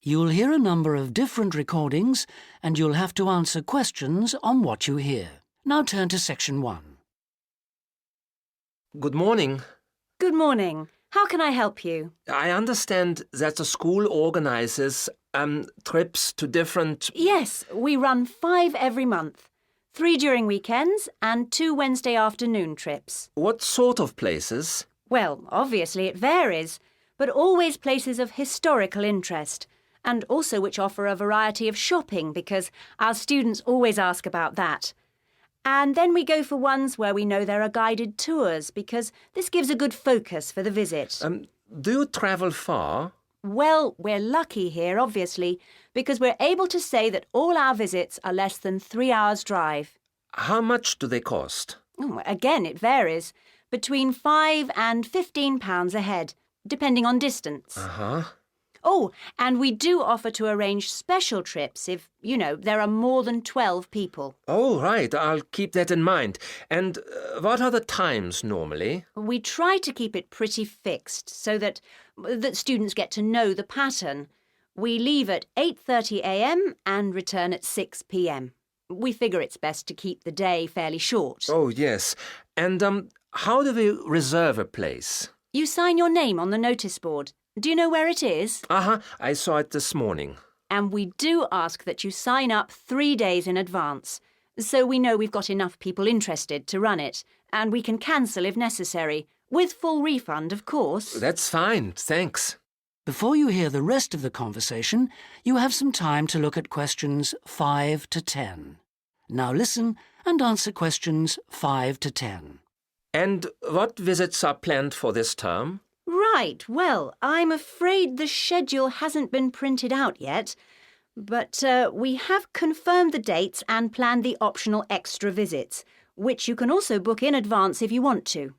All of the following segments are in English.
You'll hear a number of different recordings and you'll have to answer questions on what you hear. Now turn to Section 1. Good morning. Good morning. How can I help you? I understand that the school organizes trips to different... Yes, we run 5 every month. 3 during weekends and 2 Wednesday afternoon trips. What sort of places? Well, obviously it varies, but always places of historical interest, and also which offer a variety of shopping because our students always ask about that. And then we go for ones where we know there are guided tours because this gives a good focus for the visit. Do you travel far? Well, we're lucky here, obviously, because we're able to say that all our visits are less than 3 hours' drive. How much do they cost? Again, it varies. Between £5 and £15 a head, depending on distance. Uh-huh. Oh, and we do offer to arrange special trips if, there are more than 12 people. Oh, right. I'll keep that in mind. And what are the times normally? We try to keep it pretty fixed so that students get to know the pattern. We leave at 8:30 a.m. and return at 6 p.m. We figure it's best to keep the day fairly short. Oh, yes. And how do we reserve a place? You sign your name on the notice board. Do you know where it is? I saw it this morning. And we do ask that you sign up 3 days in advance, so we know we've got enough people interested to run it, and we can cancel if necessary, with full refund, of course. That's fine, thanks. Before you hear the rest of the conversation, you have some time to look at questions 5 to 10. Now listen and answer questions 5 to 10. And what visits are planned for this term? Right, well, I'm afraid the schedule hasn't been printed out yet, but we have confirmed the dates and planned the optional extra visits, which you can also book in advance if you want to.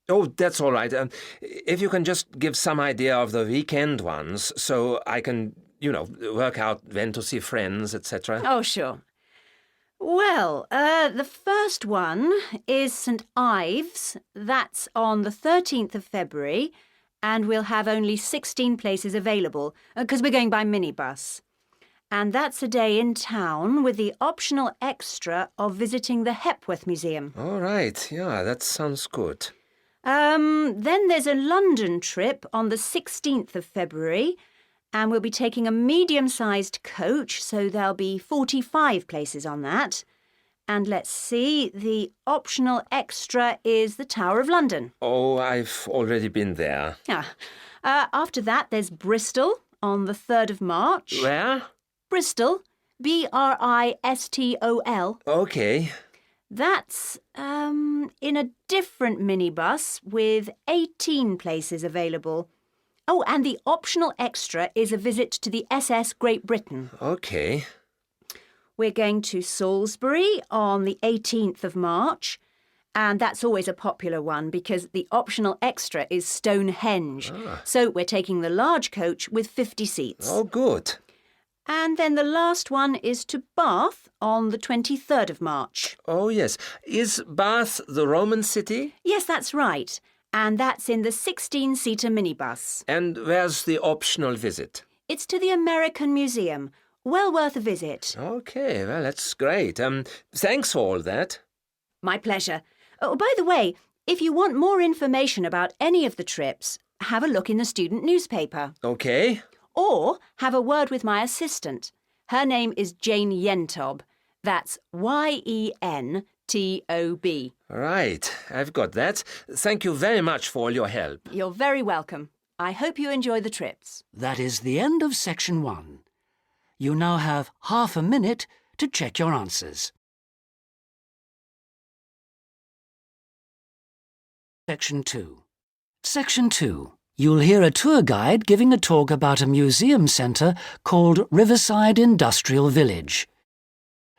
Oh, that's all right. If you can just give some idea of the weekend ones, so I can, work out when to see friends, etc. Oh, sure. Well, the first one is St Ives. That's on the 13th of February, and we'll have only 16 places available because we're going by minibus. And that's a day in town with the optional extra of visiting the Hepworth Museum. All right, yeah, that sounds good. Then there's a London trip on the 16th of February, and we'll be taking a medium-sized coach, so there'll be 45 places on that. And let's see, the optional extra is the Tower of London. Oh, I've already been there. After that, there's Bristol on the 3rd of March. Where? Bristol. Bristol. Okay. That's in a different minibus with 18 places available. Oh, and the optional extra is a visit to the SS Great Britain. Okay. We're going to Salisbury on the 18th of March, and that's always a popular one because the optional extra is Stonehenge. So we're taking the large coach with 50 seats. Oh, good. And then the last one is to Bath on the 23rd of March. Oh, yes. Is Bath the Roman city? Yes, that's right. And that's in the 16-seater minibus. And where's the optional visit? It's to the American Museum. Well worth a visit. Okay, well, that's great. Thanks for all that. My pleasure. Oh, by the way, if you want more information about any of the trips, have a look in the student newspaper. Okay. Or have a word with my assistant. Her name is Jane Yentob. That's Yentob. Right, I've got that. Thank you very much for all your help. You're very welcome. I hope you enjoy the trips. That is the end of Section 1. You now have half a minute to check your answers. Section 2. Section 2. You'll hear a tour guide giving a talk about a museum centre called Riverside Industrial Village.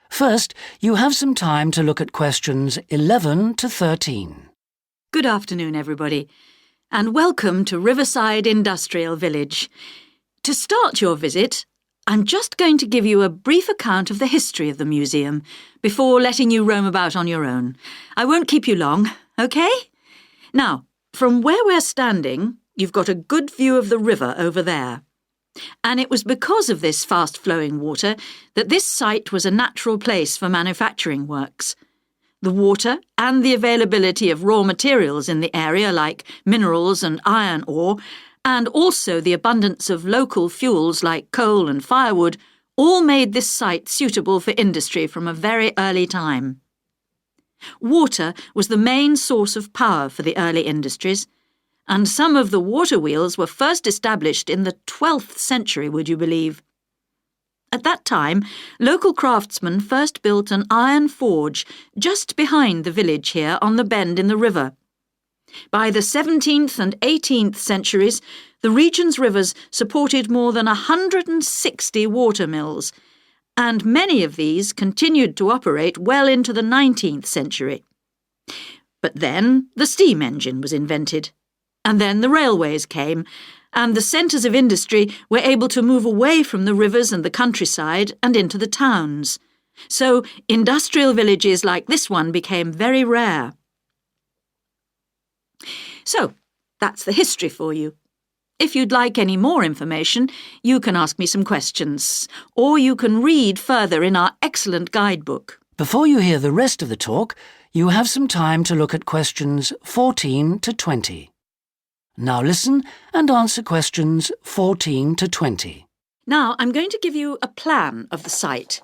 First, you have some time to look at questions 11 to 13. Good afternoon, everybody, and welcome to Riverside Industrial Village. To start your visit, I'm just going to give you a brief account of the history of the museum before letting you roam about on your own. I won't keep you long, OK? Now, from where we're standing, you've got a good view of the river over there. And it was because of this fast-flowing water that this site was a natural place for manufacturing works. The water and the availability of raw materials in the area like minerals and iron ore, and also the abundance of local fuels like coal and firewood, all made this site suitable for industry from a very early time. Water was the main source of power for the early industries, and some of the water wheels were first established in the 12th century, would you believe? At that time, local craftsmen first built an iron forge just behind the village here on the bend in the river. By the 17th and 18th centuries, the region's rivers supported more than 160 water mills, and many of these continued to operate well into the 19th century. But then the steam engine was invented, and then the railways came, and the centres of industry were able to move away from the rivers and the countryside and into the towns. So industrial villages like this one became very rare. So, that's the history for you. If you'd like any more information, you can ask me some questions, or you can read further in our excellent guidebook. Before you hear the rest of the talk, you have some time to look at questions 14 to 20. Now listen and answer questions 14 to 20. Now, I'm going to give you a plan of the site,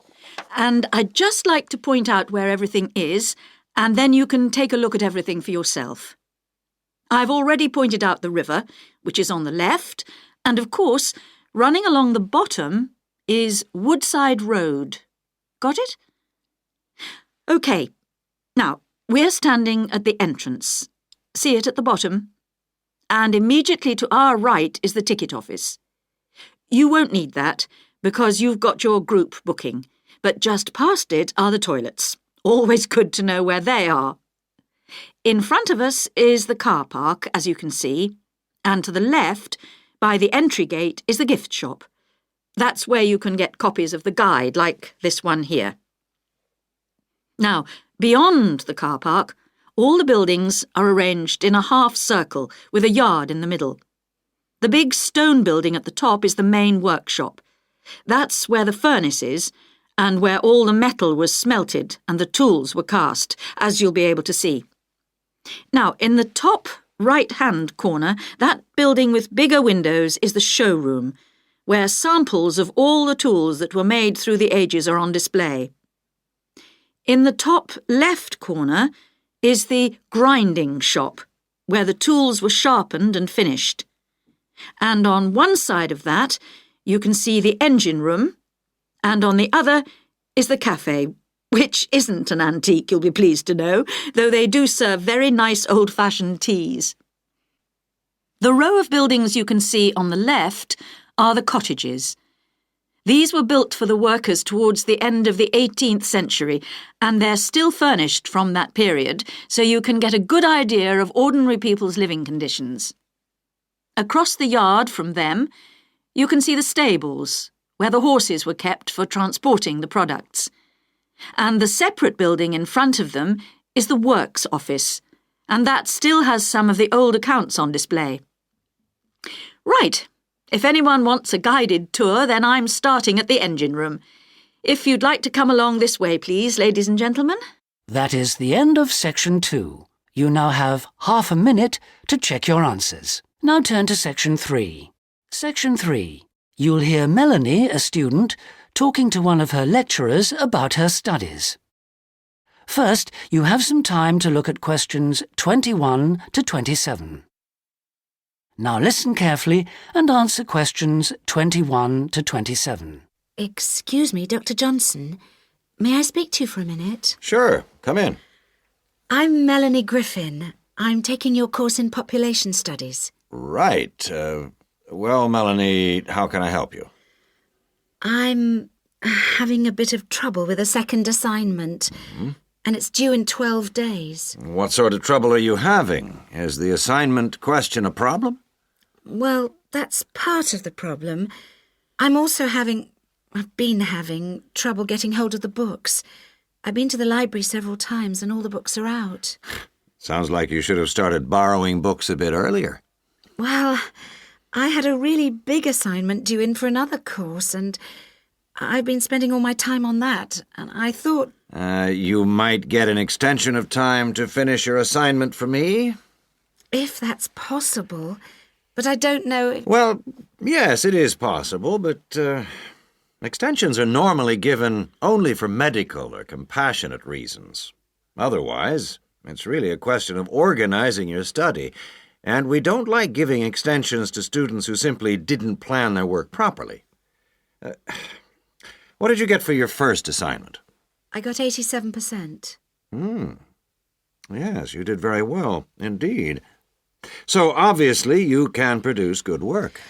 and I'd just like to point out where everything is, and then you can take a look at everything for yourself. I've already pointed out the river, which is on the left, and of course, running along the bottom is Woodside Road. Got it? OK. Now, we're standing at the entrance. See it at the bottom? And immediately to our right is the ticket office. You won't need that, because you've got your group booking, but just past it are the toilets. Always good to know where they are. In front of us is the car park, as you can see, and to the left, by the entry gate, is the gift shop. That's where you can get copies of the guide, like this one here. Now, beyond the car park, all the buildings are arranged in a half circle with a yard in the middle. The big stone building at the top is the main workshop. That's where the furnace is, and where all the metal was smelted and the tools were cast, as you'll be able to see. Now, in the top right-hand corner, that building with bigger windows is the showroom, where samples of all the tools that were made through the ages are on display. In the top left corner is the grinding shop, where the tools were sharpened and finished. And on one side of that, you can see the engine room, and on the other is the cafe, which isn't an antique, you'll be pleased to know, though they do serve very nice old-fashioned teas. The row of buildings you can see on the left are the cottages. These were built for the workers towards the end of the 18th century, and they're still furnished from that period, so you can get a good idea of ordinary people's living conditions. Across the yard from them, you can see the stables, where the horses were kept for transporting the products. And the separate building in front of them is the works office, and that still has some of the old accounts on display. Right. If anyone wants a guided tour, then I'm starting at the engine room. If you'd like to come along this way, please, ladies and gentlemen. That is the end of Section 2. You now have half a minute to check your answers. Now turn to Section 3. Section 3. You'll hear Melanie, a student, talking to one of her lecturers about her studies. First, you have some time to look at questions 21 to 27. Now listen carefully and answer questions 21 to 27. Excuse me, Dr. Johnson. May I speak to you for a minute? Sure, come in. I'm Melanie Griffin. I'm taking your course in population studies. Right. Well, Melanie, how can I help you? I'm having a bit of trouble with a second assignment, and it's due in 12 days. What sort of trouble are you having? Is the assignment question a problem? Well, that's part of the problem. I've been having trouble getting hold of the books. I've been to the library several times and all the books are out. Sounds like you should have started borrowing books a bit earlier. Well, I had a really big assignment due in for another course, and I've been spending all my time on that, and I thought... You might get an extension of time to finish your assignment for me? If that's possible, but I don't know if... Well, yes, it is possible, but extensions are normally given only for medical or compassionate reasons. Otherwise, it's really a question of organizing your study, and we don't like giving extensions to students who simply didn't plan their work properly. What did you get for your first assignment? I got 87%. Yes, you did very well, indeed. So, obviously, you can produce good work.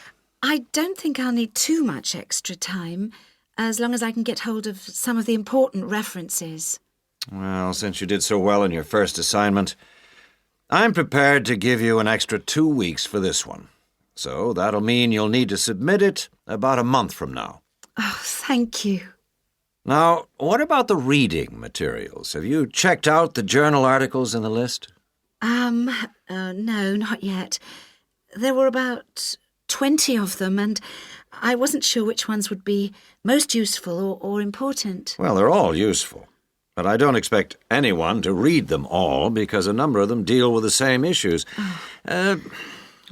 I don't think I'll need too much extra time, as long as I can get hold of some of the important references. Well, since you did so well in your first assignment, I'm prepared to give you an extra 2 weeks for this one. So that'll mean you'll need to submit it about a month from now. Oh, thank you. Now, what about the reading materials? Have you checked out the journal articles in the list? No, not yet. There were about 20 of them, and I wasn't sure which ones would be most useful or important. Well, they're all useful, but I don't expect anyone to read them all because a number of them deal with the same issues. Let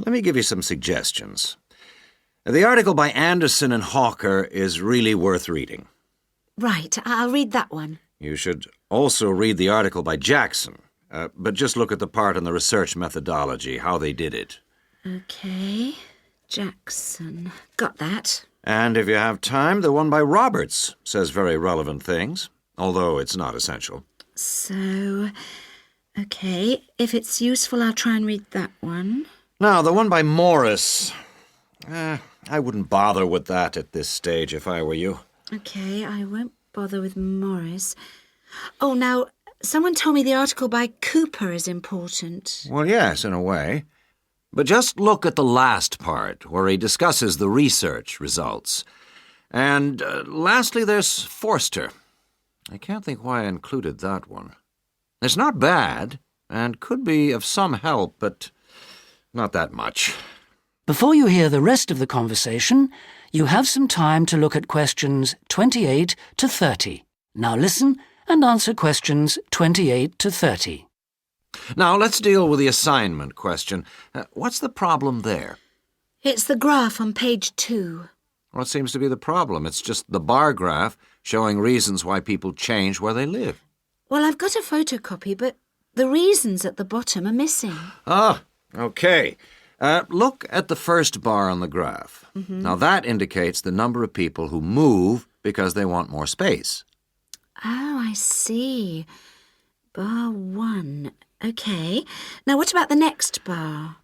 me give you some suggestions. The article by Anderson and Hawker is really worth reading. Right, I'll read that one. You should also read the article by Jackson, but just look at the part on the research methodology, how they did it. Okay, Jackson. Got that. And if you have time, the one by Roberts says very relevant things, although it's not essential. So, okay, if it's useful, I'll try and read that one. Now, the one by Morris, I wouldn't bother with that at this stage if I were you. Okay, I won't bother with Morris. Oh, now, someone told me the article by Cooper is important. Well, yes, in a way. But just look at the last part, where he discusses the research results. And lastly, there's Forster. I can't think why I included that one. It's not bad, and could be of some help, but not that much. Before you hear the rest of the conversation, you have some time to look at questions 28 to 30. Now listen and answer questions 28 to 30. Now, let's deal with the assignment question. What's the problem there? It's the graph on page 2. What seems to be the problem? It's just the bar graph showing reasons why people change where they live. Well, I've got a photocopy, but the reasons at the bottom are missing. Ah, okay. Look at the first bar on the graph. Now, that indicates the number of people who move because they want more space. Oh, I see. Bar 1. Okay. Now, what about the next bar?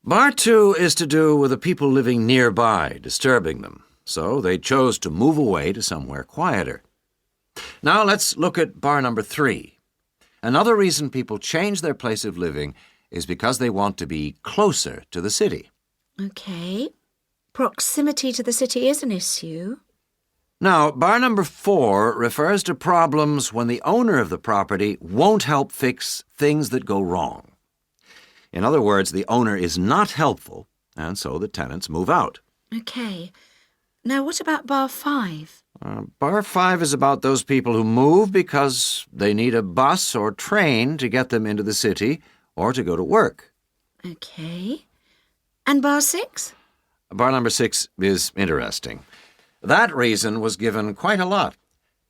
Bar 2 is to do with the people living nearby, disturbing them. So they chose to move away to somewhere quieter. Now, let's look at bar number 3. Another reason people change their place of living is because they want to be closer to the city. Okay. Proximity to the city is an issue. Now, bar number 4 refers to problems when the owner of the property won't help fix things that go wrong. In other words, the owner is not helpful, and so the tenants move out. Okay. Now, what about bar 5? Bar 5 is about those people who move because they need a bus or train to get them into the city or to go to work. Okay. And bar 6? Bar number 6 is interesting. That reason was given quite a lot.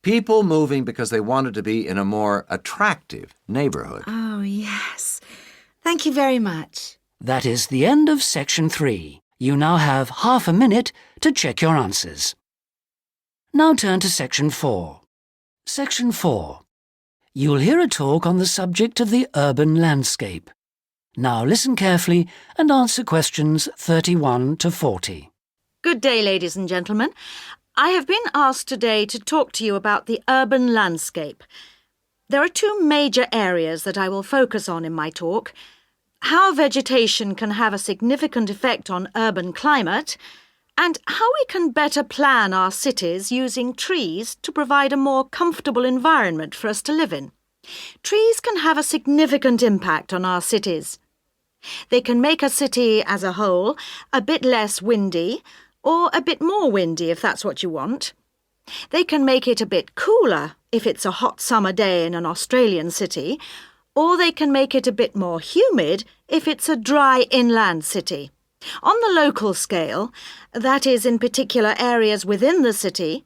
People moving because they wanted to be in a more attractive neighborhood. Oh, yes. Thank you very much. That is the end of section 3. You now have half a minute to check your answers. Now turn to section 4. Section 4. You'll hear a talk on the subject of the urban landscape. Now listen carefully and answer questions 31 to 40. Good day, ladies and gentlemen. I have been asked today to talk to you about the urban landscape. There are 2 major areas that I will focus on in my talk: how vegetation can have a significant effect on urban climate, and how we can better plan our cities using trees to provide a more comfortable environment for us to live in. Trees can have a significant impact on our cities. They can make a city as a whole a bit less windy, or a bit more windy if that's what you want. They can make it a bit cooler if it's a hot summer day in an Australian city, or they can make it a bit more humid if it's a dry inland city. On the local scale, that is in particular areas within the city,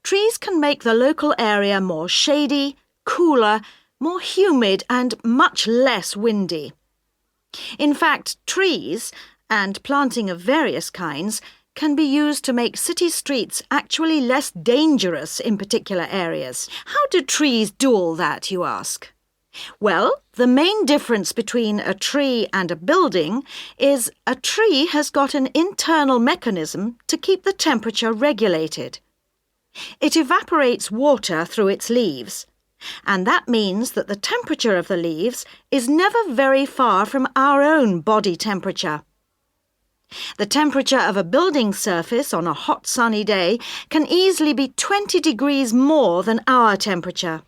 trees can make the local area more shady, cooler, more humid and much less windy. In fact, trees, and planting of various kinds, can be used to make city streets actually less dangerous in particular areas. How do trees do all that, you ask? Well, the main difference between a tree and a building is a tree has got an internal mechanism to keep the temperature regulated. It evaporates water through its leaves, and that means that the temperature of the leaves is never very far from our own body temperature. The temperature of a building surface on a hot sunny day can easily be 20 degrees more than our temperature.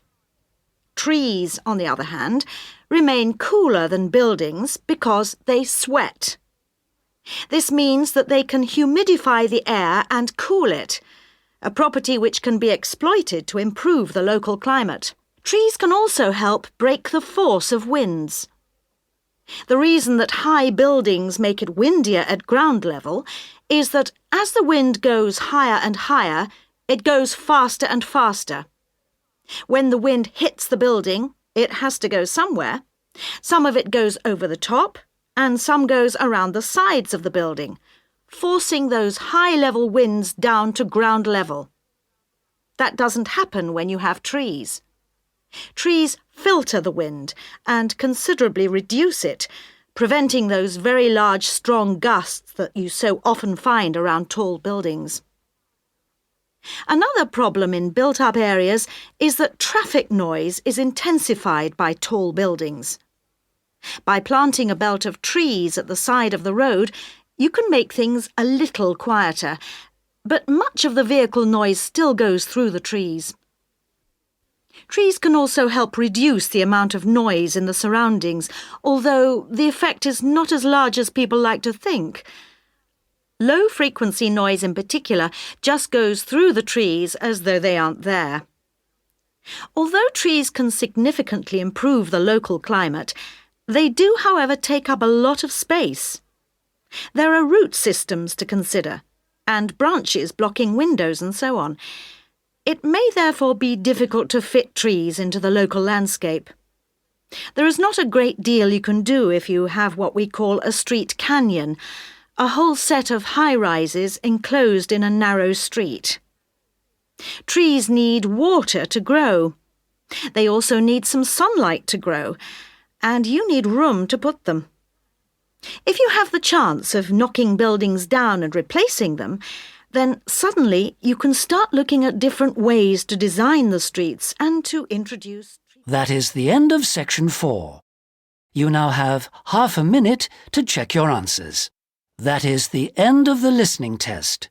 Trees, on the other hand, remain cooler than buildings because they sweat. This means that they can humidify the air and cool it, a property which can be exploited to improve the local climate. Trees can also help break the force of winds. The reason that high buildings make it windier at ground level is that as the wind goes higher and higher, it goes faster and faster. When the wind hits the building, it has to go somewhere. Some of it goes over the top, and some goes around the sides of the building, forcing those high-level winds down to ground level. That doesn't happen when you have trees. Trees filter the wind and considerably reduce it, preventing those very large, strong gusts that you so often find around tall buildings. Another problem in built-up areas is that traffic noise is intensified by tall buildings. By planting a belt of trees at the side of the road, you can make things a little quieter, but much of the vehicle noise still goes through the trees. Trees can also help reduce the amount of noise in the surroundings, although the effect is not as large as people like to think. Low-frequency noise in particular just goes through the trees as though they aren't there. Although trees can significantly improve the local climate, they do, however, take up a lot of space. There are root systems to consider, and branches blocking windows and so on. It may therefore be difficult to fit trees into the local landscape. There is not a great deal you can do if you have what we call a street canyon, a whole set of high-rises enclosed in a narrow street. Trees need water to grow. They also need some sunlight to grow, and you need room to put them. If you have the chance of knocking buildings down and replacing them, then suddenly you can start looking at different ways to design the streets and to introduce... That is the end of section 4. You now have half a minute to check your answers. That is the end of the listening test.